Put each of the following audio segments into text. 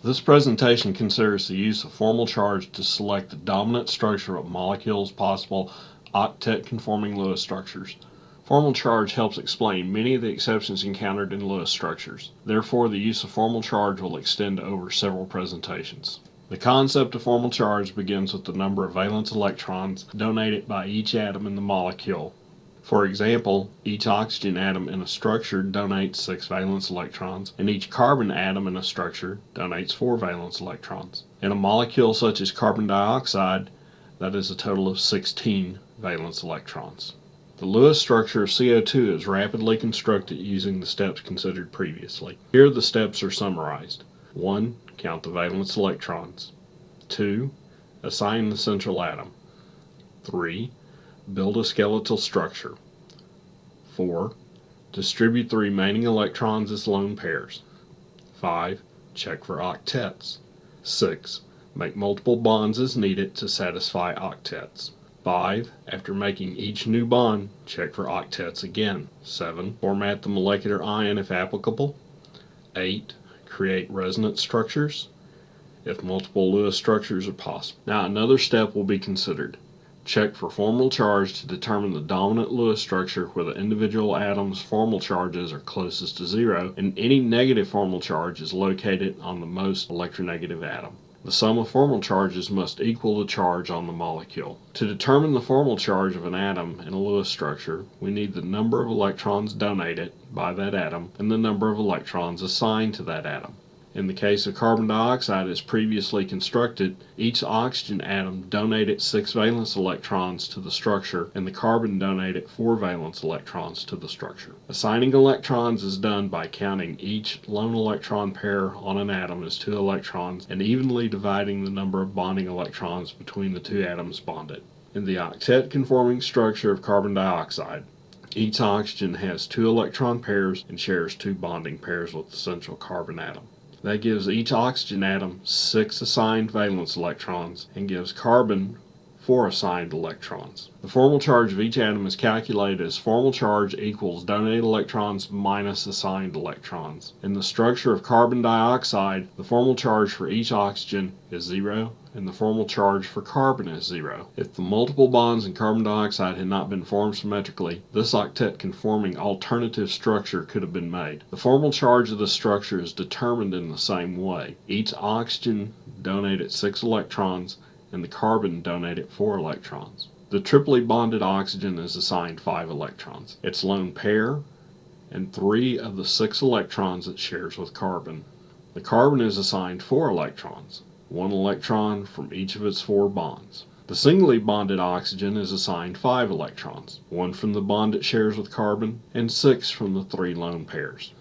This presentation considers the use of formal charge to select the dominant structure of molecules' possible octet conforming Lewis structures. Formal charge helps explain many of the exceptions encountered in Lewis structures. Therefore, the use of formal charge will extend over several presentations. The concept of formal charge begins with the number of valence electrons donated by each atom in the molecule. For example, each oxygen atom in a structure donates 6 valence electrons, and each carbon atom in a structure donates 4 valence electrons. In a molecule such as carbon dioxide, that is a total of 16 valence electrons. The Lewis structure of CO2 is rapidly constructed using the steps considered previously. Here the steps are summarized. 1. Count the valence electrons. 2. Assign the central atom. 3. Build a skeletal structure. 4. Distribute the remaining electrons as lone pairs. 5. Check for octets. 6. Make multiple bonds as needed to satisfy octets. 5. After making each new bond, check for octets again. 7. Format the molecular ion if applicable. 8. Create resonance structures if multiple Lewis structures are possible. Now another step will be considered. Check for formal charge to determine the dominant Lewis structure where the individual atoms' formal charges are closest to zero and any negative formal charge is located on the most electronegative atom. The sum of formal charges must equal the charge on the molecule. To determine the formal charge of an atom in a Lewis structure, we need the number of electrons donated by that atom and the number of electrons assigned to that atom. In the case of carbon dioxide as previously constructed, each oxygen atom donated 6 valence electrons to the structure and the carbon donated 4 valence electrons to the structure. Assigning electrons is done by counting each lone electron pair on an atom as 2 electrons and evenly dividing the number of bonding electrons between the 2 atoms bonded. In the octet conforming structure of carbon dioxide, each oxygen has 2 electron pairs and shares 2 bonding pairs with the central carbon atom. That gives each oxygen atom 6 assigned valence electrons and gives carbon 4 assigned electrons. The formal charge of each atom is calculated as formal charge equals donated electrons minus assigned electrons. In the structure of carbon dioxide, the formal charge for each oxygen is 0 and the formal charge for carbon is 0. If the multiple bonds in carbon dioxide had not been formed symmetrically, this octet conforming alternative structure could have been made. The formal charge of the structure is determined in the same way. Each oxygen donated 6 electrons and the carbon donated 4 electrons. The triply bonded oxygen is assigned 5 electrons. Its lone pair and 3 of the 6 electrons it shares with carbon. The carbon is assigned 4 electrons. 1 electron from each of its 4 bonds. The singly bonded oxygen is assigned 5 electrons, 1 from the bond it shares with carbon, and 6 from the 3 lone pairs.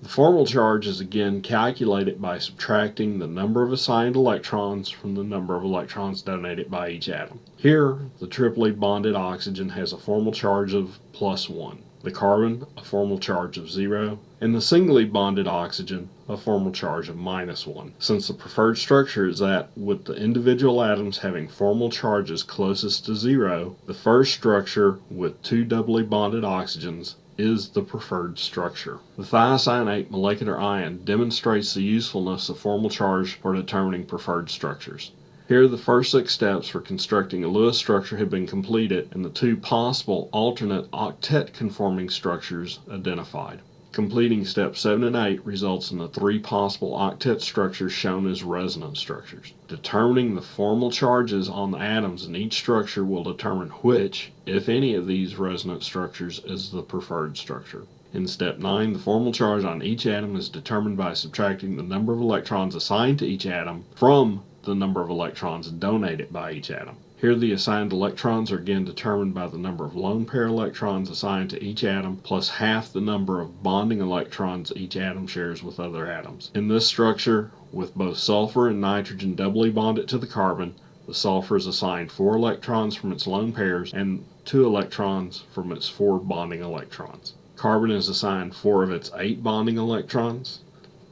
The formal charge is again calculated by subtracting the number of assigned electrons from the number of electrons donated by each atom. Here, the triply bonded oxygen has a formal charge of +1, the carbon a formal charge of 0, and the singly bonded oxygen a formal charge of -1. Since the preferred structure is that with the individual atoms having formal charges closest to 0, the first structure with 2 doubly bonded oxygens is the preferred structure. The thiocyanate molecular ion demonstrates the usefulness of formal charge for determining preferred structures. Here the first 6 steps for constructing a Lewis structure have been completed and the 2 possible alternate octet conforming structures identified. Completing steps 7 and 8 results in the 3 possible octet structures shown as resonance structures. Determining the formal charges on the atoms in each structure will determine which, if any, of these resonance structures is the preferred structure. In step 9, the formal charge on each atom is determined by subtracting the number of electrons assigned to each atom from the number of electrons donated by each atom. Here the assigned electrons are again determined by the number of lone pair electrons assigned to each atom plus half the number of bonding electrons each atom shares with other atoms. In this structure, with both sulfur and nitrogen doubly bonded to the carbon, the sulfur is assigned 4 electrons from its lone pairs and 2 electrons from its 4 bonding electrons. Carbon is assigned 4 of its 8 bonding electrons,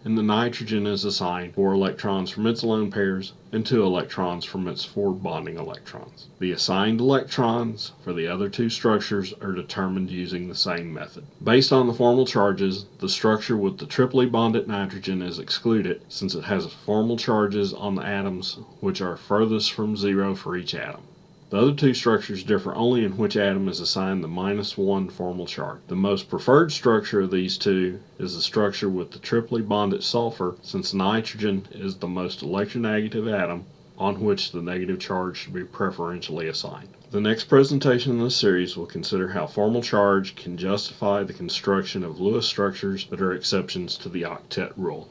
and the nitrogen is assigned 4 electrons from its lone pairs and 2 electrons from its 4 bonding electrons. The assigned electrons for the other two structures are determined using the same method. Based on the formal charges, the structure with the triply bonded nitrogen is excluded since it has formal charges on the atoms which are furthest from zero for each atom. The other two structures differ only in which atom is assigned the -1 formal charge. The most preferred structure of these two is the structure with the triply bonded sulfur, since nitrogen is the most electronegative atom on which the negative charge should be preferentially assigned. The next presentation in this series will consider how formal charge can justify the construction of Lewis structures that are exceptions to the octet rule.